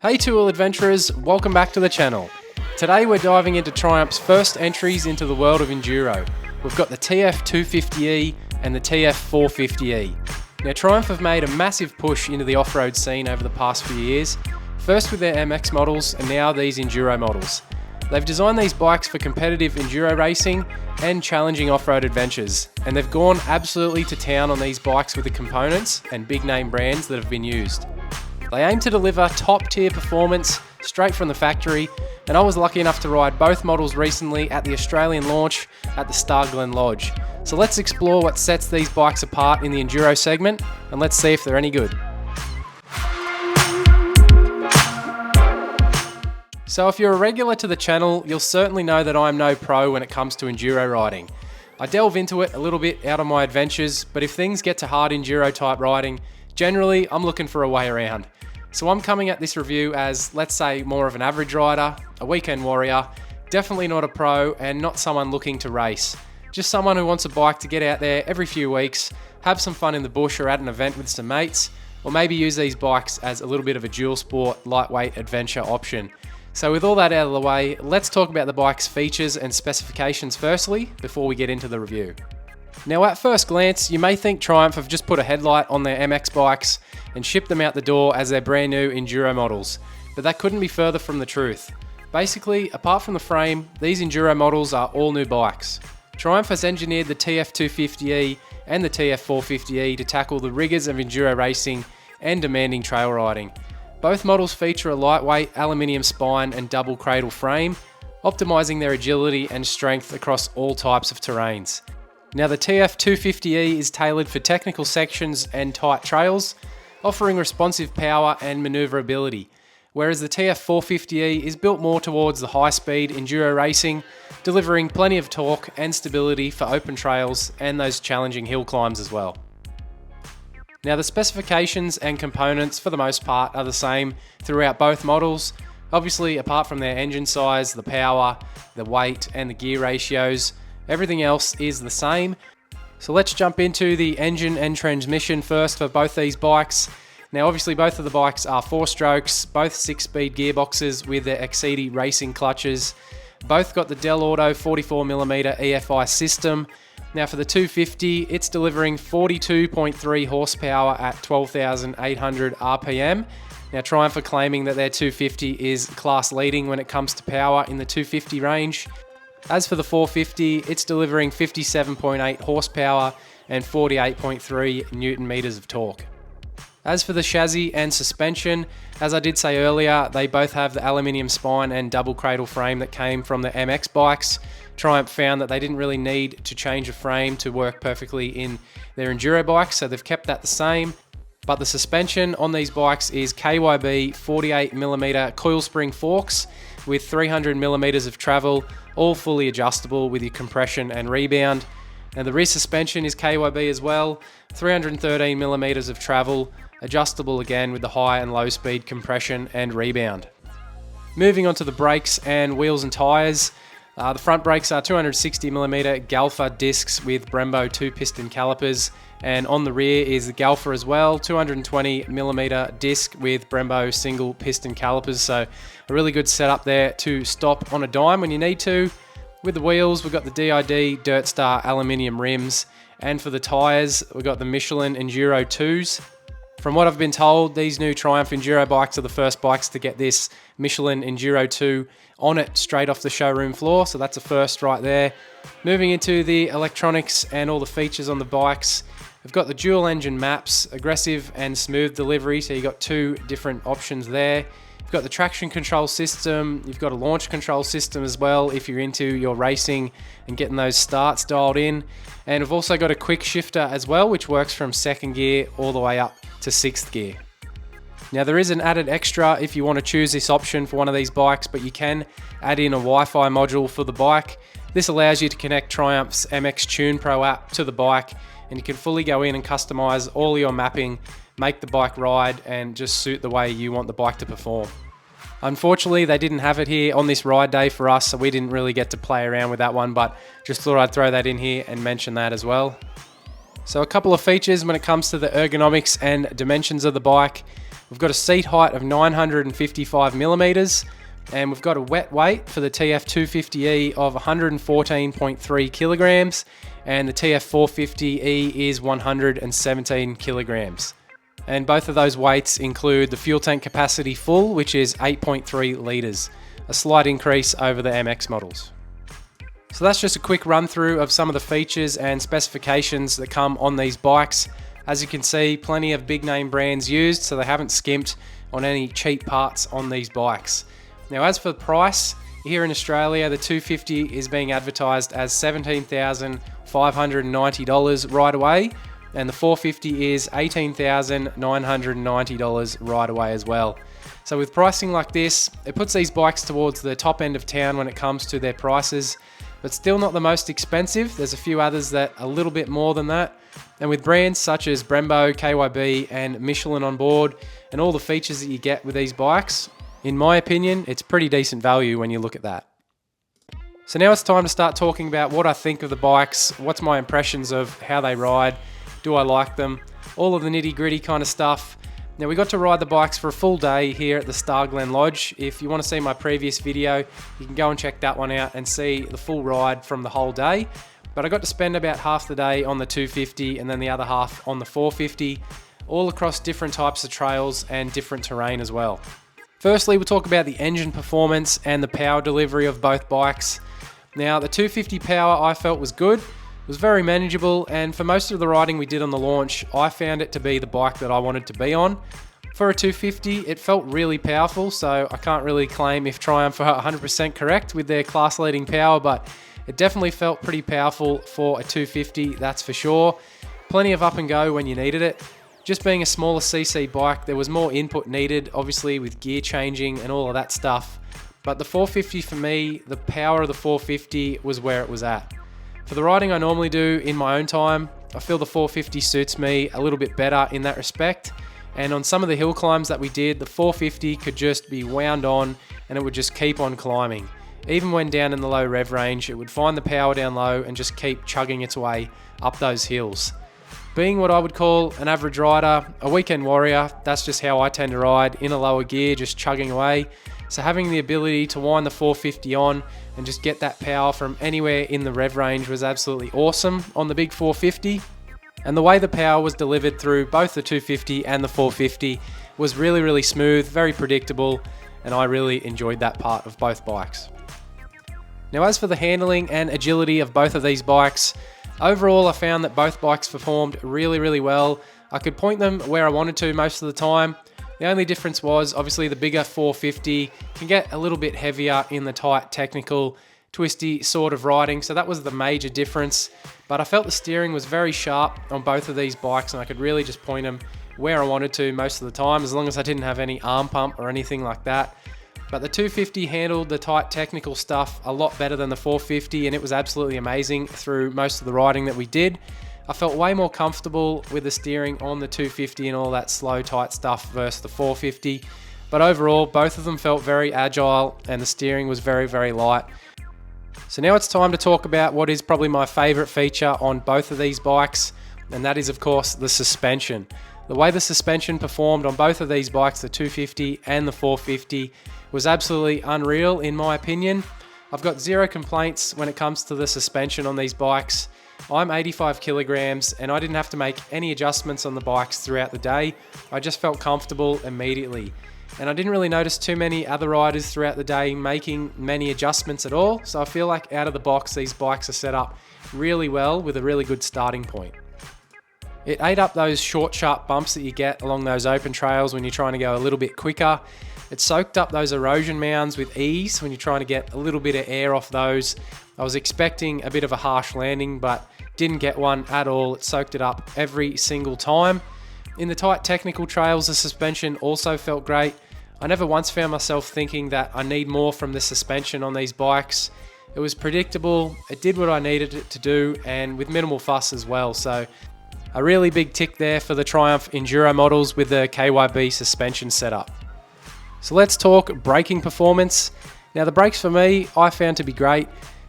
Hey two-wheel adventurers, welcome back to the channel. Today we're diving into Triumph's first entries into the world of Enduro. We've got the TF250E and the TF450E. Now Triumph have made a massive push into the off-road scene over the past few years, first with their MX models and now these Enduro models. They've designed these bikes for competitive Enduro racing and challenging off-road adventures, and they've gone absolutely to town on these bikes with the components and big name brands that have been used. They aim to deliver top-tier performance straight from the factory, and I was lucky enough to ride both models recently at the Australian launch at the Starglen Lodge. So let's explore what sets these bikes apart in the Enduro segment, and let's see if they're any good. So if you're a regular to the channel, you'll certainly know that I'm no pro when it comes to Enduro riding. I delve into it a little bit out of my adventures, but if things get to hard Enduro type riding, generally I'm looking for a way around. So I'm coming at this review as, let's say, more of an average rider, a weekend warrior, definitely not a pro and not someone looking to race. Just someone who wants a bike to get out there every few weeks, have some fun in the bush or at an event with some mates, or maybe use these bikes as a little bit of a dual sport, lightweight adventure option. So with all that out of the way, let's talk about the bike's features and specifications firstly, before we get into the review. Now at first glance, you may think Triumph have just put a headlight on their MX bikes and shipped them out the door as their brand new Enduro models, but that couldn't be further from the truth. Basically, apart from the frame, these Enduro models are all new bikes. Triumph has engineered the TF250E and the TF450E to tackle the rigours of Enduro racing and demanding trail riding. Both models feature a lightweight aluminium spine and double cradle frame, optimising their agility and strength across all types of terrains. Now the TF250E is tailored for technical sections and tight trails, offering responsive power and manoeuvrability, whereas the TF450E is built more towards the high-speed Enduro racing, delivering plenty of torque and stability for open trails and those challenging hill climbs as well. Now the specifications and components for the most part are the same throughout both models, obviously apart from their engine size, the power, the weight and the gear ratios. Everything else is the same. So let's jump into the engine and transmission first for both these bikes. Now obviously both of the bikes are 4-strokes, both 6-speed gearboxes with their Exceedi racing clutches. Both got the Del Auto 44mm EFI system. Now for the 250, it's delivering 42.3 horsepower at 12,800 RPM. Now Triumph are claiming that their 250 is class leading when it comes to power in the 250 range. As for the 450, it's delivering 57.8 horsepower and 48.3 Newton meters of torque. As for the chassis and suspension, as I did say earlier, they both have the aluminium spine and double cradle frame that came from the MX bikes. Triumph found that they didn't really need to change a frame to work perfectly in their Enduro bikes, so they've kept that the same. But the suspension on these bikes is KYB 48mm coil spring forks with 300mm of travel, all fully adjustable with your compression and rebound. And the rear suspension is KYB as well, 313mm of travel, adjustable again with the high and low speed compression and rebound. Moving on to the brakes and wheels and tyres. The front brakes are 260mm Galfa discs with Brembo 2-piston calipers, and on the rear is the Galfa as well, 220mm disc with Brembo single piston calipers, so a really good setup there to stop on a dime when you need to. With the wheels, we've got the DID Dirt Star aluminium rims, and for the tyres, we've got the Michelin Enduro 2s. From what I've been told, these new Triumph Enduro bikes are the first bikes to get this Michelin Enduro 2 on it straight off the showroom floor, so that's a first right there. Moving into the electronics and all the features on the bikes, we've got the dual engine maps, aggressive and smooth delivery, so you've got two different options there. You've got the traction control system, you've got a launch control system as well if you're into your racing and getting those starts dialed in. And we've also got a quick shifter as well, which works from 2nd gear all the way up to 6th gear. Now there is an added extra if you want to choose this option for one of these bikes, but you can add in a Wi-Fi module for the bike. This allows you to connect Triumph's MX Tune Pro app to the bike, and you can fully go in and customize all your mapping, make the bike ride and just suit the way you want the bike to perform. Unfortunately, they didn't have it here on this ride day for us, so we didn't really get to play around with that one, but just thought I'd throw that in here and mention that as well. So a couple of features when it comes to the ergonomics and dimensions of the bike. We've got a seat height of 955 millimeters, and we've got a wet weight for the TF250E of 114.3 kilograms, and the TF450E is 117 kilograms. And both of those weights include the fuel tank capacity full, which is 8.3 litres, a slight increase over the MX models. So that's just a quick run through of some of the features and specifications that come on these bikes. As you can see, plenty of big name brands used, so they haven't skimped on any cheap parts on these bikes. Now as for the price, here in Australia the 250 is being advertised as $17,590 right away, and the 450 is $18,990 right away as well. So with pricing like this, it puts these bikes towards the top end of town when it comes to their prices, but still not the most expensive. There's a few others that are a little bit more than that. And with brands such as Brembo, KYB and Michelin on board, and all the features that you get with these bikes, in my opinion, it's pretty decent value when you look at that. So now it's time to start talking about what I think of the bikes, what's my impressions of how they ride, do I like them, all of the nitty gritty kind of stuff. Now we got to ride the bikes for a full day here at the Star Glen Lodge. If you want to see my previous video, you can go and check that one out and see the full ride from the whole day. But I got to spend about half the day on the 250 and then the other half on the 450, all across different types of trails and different terrain as well. Firstly, we'll talk about the engine performance and the power delivery of both bikes. Now the 250 power I felt was good. It was very manageable, and for most of the riding we did on the launch, I found it to be the bike that I wanted to be on. For a 250, it felt really powerful, so I can't really claim if Triumph are 100% correct with their class-leading power, but it definitely felt pretty powerful for a 250, that's for sure. Plenty of up and go when you needed it. Just being a smaller CC bike, there was more input needed, obviously with gear changing and all of that stuff. But the 450 for me, the power of the 450 was where it was at. For the riding I normally do in my own time, I feel the 450 suits me a little bit better in that respect. And on some of the hill climbs that we did, the 450 could just be wound on and it would just keep on climbing. Even when down in the low rev range, it would find the power down low and just keep chugging its way up those hills. Being what I would call an average rider, a weekend warrior, that's just how I tend to ride, in a lower gear, just chugging away. So having the ability to wind the 450 on and just get that power from anywhere in the rev range was absolutely awesome on the big 450. And the way the power was delivered through both the 250 and the 450 was really, really smooth, very predictable, and I really enjoyed that part of both bikes. Now as for the handling and agility of both of these bikes, overall I found that both bikes performed really, really well. I could point them where I wanted to most of the time. The only difference was obviously the bigger 450 can get a little bit heavier in the tight, technical, twisty sort of riding, so that was the major difference. But I felt the steering was very sharp on both of these bikes and I could really just point them where I wanted to most of the time, as long as I didn't have any arm pump or anything like that. But the 250 handled the tight technical stuff a lot better than the 450, and it was absolutely amazing through most of the riding that we did. I felt way more comfortable with the steering on the 250 and all that slow, tight stuff versus the 450. But overall, both of them felt very agile and the steering was very, very light. So now it's time to talk about what is probably my favorite feature on both of these bikes, and that is of course the suspension. The way the suspension performed on both of these bikes, the 250 and the 450, was absolutely unreal in my opinion. I've got zero complaints when it comes to the suspension on these bikes. I'm 85 kilograms and I didn't have to make any adjustments on the bikes throughout the day. I just felt comfortable immediately. And I didn't really notice too many other riders throughout the day making many adjustments at all. So I feel like out of the box, these bikes are set up really well with a really good starting point. It ate up those short, sharp bumps that you get along those open trails when you're trying to go a little bit quicker. It soaked up those erosion mounds with ease when you're trying to get a little bit of air off those. I was expecting a bit of a harsh landing, but didn't get one at all. It soaked it up every single time. In the tight technical trails, the suspension also felt great. I never once found myself thinking that I need more from the suspension on these bikes. It was predictable, it did what I needed it to do, and with minimal fuss as well. So a really big tick there for the Triumph Enduro models with the KYB suspension setup. So let's talk braking performance. Now the brakes for me, I found to be great.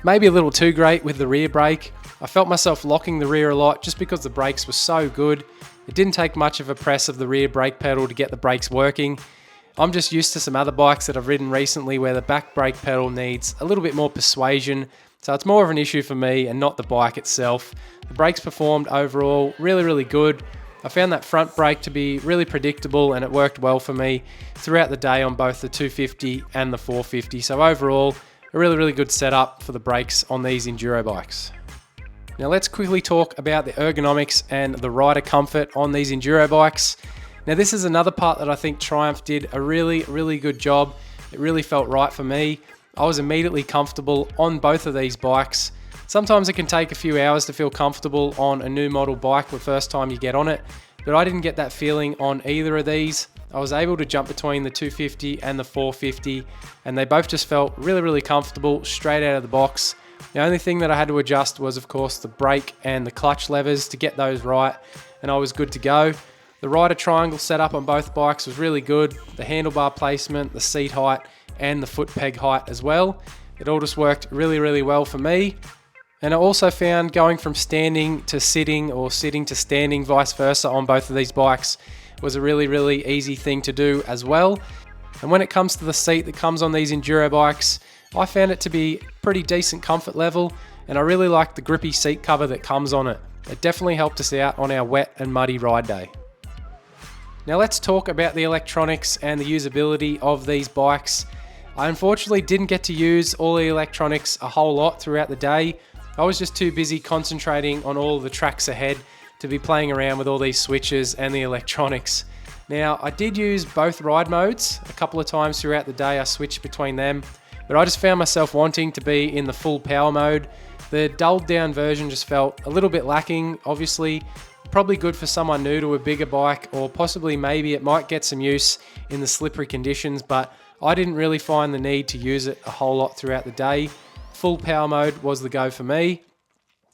Maybe a little too great with the rear brake. I felt myself locking the rear a lot just because the brakes were so good. It didn't take much of a press of the rear brake pedal to get the brakes working. I'm just used to some other bikes that I've ridden recently where the back brake pedal needs a little bit more persuasion, so it's more of an issue for me and not the bike itself. The brakes performed overall really good. I found that front brake to be really predictable and it worked well for me throughout the day on both the 250 and the 450. So overall, a really good setup for the brakes on these enduro bikes. Now let's quickly talk about the ergonomics and the rider comfort on these enduro bikes. Now this is another part that I think Triumph did a really good job. It really felt right for me. I was immediately comfortable on both of these bikes. Sometimes it can take a few hours to feel comfortable on a new model bike the first time you get on it, but I didn't get that feeling on either of these. I was able to jump between the 250 and the 450, and they both just felt really comfortable straight out of the box. The only thing that I had to adjust was, of course, the brake and the clutch levers to get those right, and I was good to go. The rider triangle setup on both bikes was really good. The handlebar placement, the seat height, and the foot peg height as well. It all just worked really well for me. And I also found going from standing to sitting or sitting to standing, vice versa, on both of these bikes was a really easy thing to do as well. And when it comes to the seat that comes on these enduro bikes, I found it to be pretty decent comfort level, and I really liked the grippy seat cover that comes on it. It definitely helped us out on our wet and muddy ride day. Now let's talk about the electronics and the usability of these bikes. I unfortunately didn't get to use all the electronics a whole lot throughout the day. I was just too busy concentrating on all the tracks ahead to be playing around with all these switches and the electronics. Now, I did use both ride modes. A couple of times throughout the day I switched between them, but I just found myself wanting to be in the full power mode. The dulled down version just felt a little bit lacking, obviously. Probably good for someone new to a bigger bike, or possibly maybe it might get some use in the slippery conditions, but I didn't really find the need to use it a whole lot throughout the day. Full power mode was the go for me.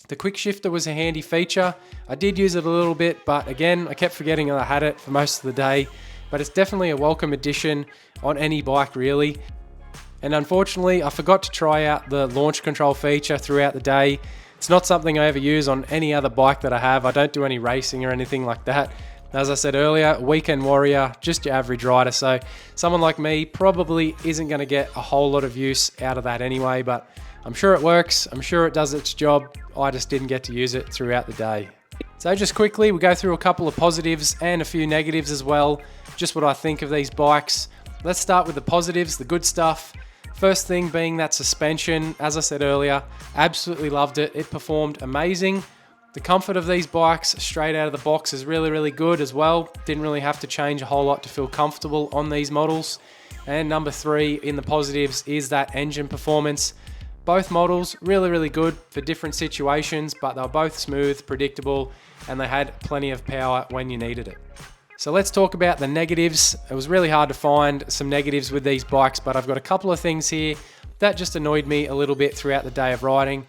The quick shifter was a handy feature. I did use it a little bit, but again, I kept forgetting that I had it for most of the day. But it's definitely a welcome addition on any bike really. And unfortunately, I forgot to try out the launch control feature throughout the day. It's not something I ever use on any other bike that I have. I don't do any racing or anything like that. As I said earlier, weekend warrior, just your average rider. So someone like me probably isn't going to get a whole lot of use out of that anyway, but I'm sure it works. I'm sure it does its job. I just didn't get to use it throughout the day. So just quickly, we go through a couple of positives and a few negatives as well. Just what I think of these bikes. Let's start with the positives, the good stuff. First thing being that suspension. As I said earlier, absolutely loved it. It performed amazing. The comfort of these bikes straight out of the box is really good as well. Didn't really have to change a whole lot to feel comfortable on these models. And number three in the positives is that engine performance. Both models really good for different situations, but they were both smooth, predictable, and they had plenty of power when you needed it. So let's talk about the negatives. It was really hard to find some negatives with these bikes, but I've got a couple of things here that just annoyed me a little bit throughout the day of riding.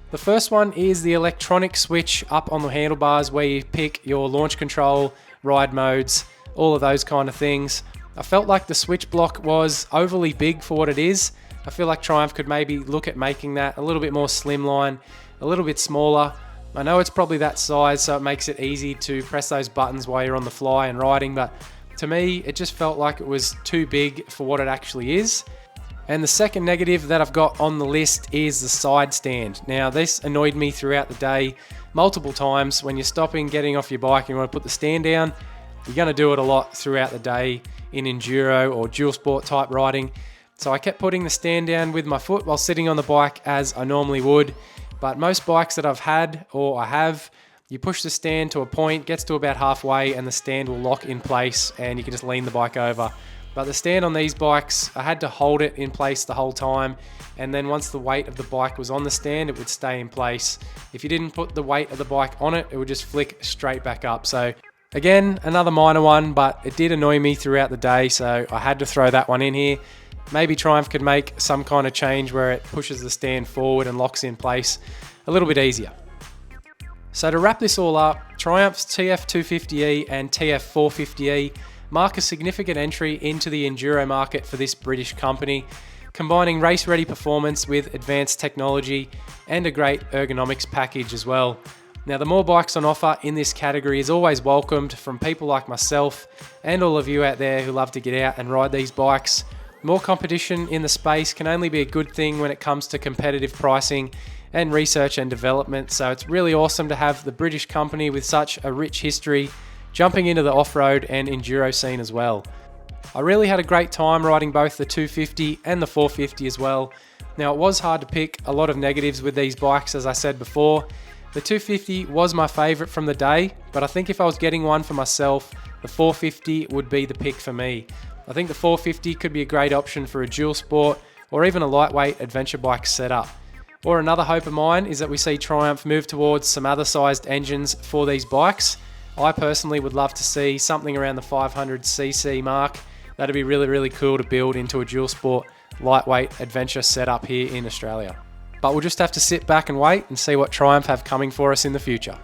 The first one is the electronic switch up on the handlebars where you pick your launch control, ride modes, all of those kind of things. I felt like the switch block was overly big for what it is. I feel like Triumph could maybe look at making that a little bit more slimline, a little bit smaller. I know it's probably that size, so it makes it easy to press those buttons while you're on the fly and riding, but to me, it just felt like it was too big for what it actually is. And the second negative that I've got on the list is the side stand. Now, this annoyed me throughout the day multiple times. When you're stopping, getting off your bike, and you want to put the stand down, you're going to do it a lot throughout the day in enduro or dual sport type riding. So I kept putting the stand down with my foot while sitting on the bike as I normally would. But most bikes that I've had or I have, you push the stand to a point, gets to about halfway, and the stand will lock in place and you can just lean the bike over. But the stand on these bikes, I had to hold it in place the whole time, and then once the weight of the bike was on the stand, it would stay in place. If you didn't put the weight of the bike on it, it would just flick straight back up. So again, another minor one, but it did annoy me throughout the day, so I had to throw that one in here. Maybe Triumph could make some kind of change where it pushes the stand forward and locks in place a little bit easier. So to wrap this all up, Triumph's TF250E and TF450E mark a significant entry into the enduro market for this British company. combining race-ready performance with advanced technology and a great ergonomics package as well. Now, the more bikes on offer in this category is always welcomed from people like myself and all of you out there who love to get out and ride these bikes. More competition in the space can only be a good thing when it comes to competitive pricing and research and development, so it's really awesome to have the British company with such a rich history jumping into the off-road and enduro scene as well. I really had a great time riding both the 250 and the 450 as well. Now, it was hard to pick a lot of negatives with these bikes, as I said before. The 250 was my favourite from the day, but I think if I was getting one for myself, the 450 would be the pick for me. I think the 450 could be a great option for a dual sport or even a lightweight adventure bike setup. Or another hope of mine is that we see Triumph move towards some other sized engines for these bikes. I personally would love to see something around the 500cc mark. That'd be really, really cool to build into a dual sport lightweight adventure setup here in Australia. But we'll just have to sit back and wait and see what Triumph have coming for us in the future.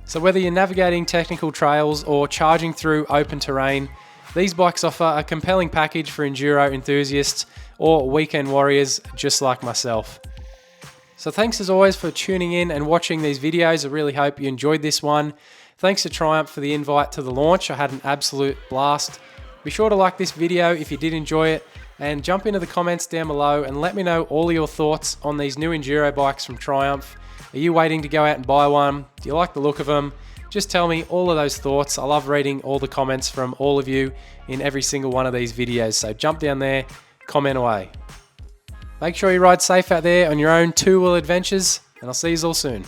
So whether you're navigating technical trails or charging through open terrain, these bikes offer a compelling package for enduro enthusiasts or weekend warriors just like myself. So thanks as always for tuning in and watching these videos. I really hope you enjoyed this one. Thanks to Triumph for the invite to the launch. I had an absolute blast. Be sure to like this video if you did enjoy it, and jump into the comments down below and let me know all your thoughts on these new enduro bikes from Triumph. Are you waiting to go out and buy one? Do you like the look of them? Just tell me all of those thoughts. I love reading all the comments from all of you in every single one of these videos, so jump down there, comment away. Make sure you ride safe out there on your own two-wheel adventures, and I'll see you all soon.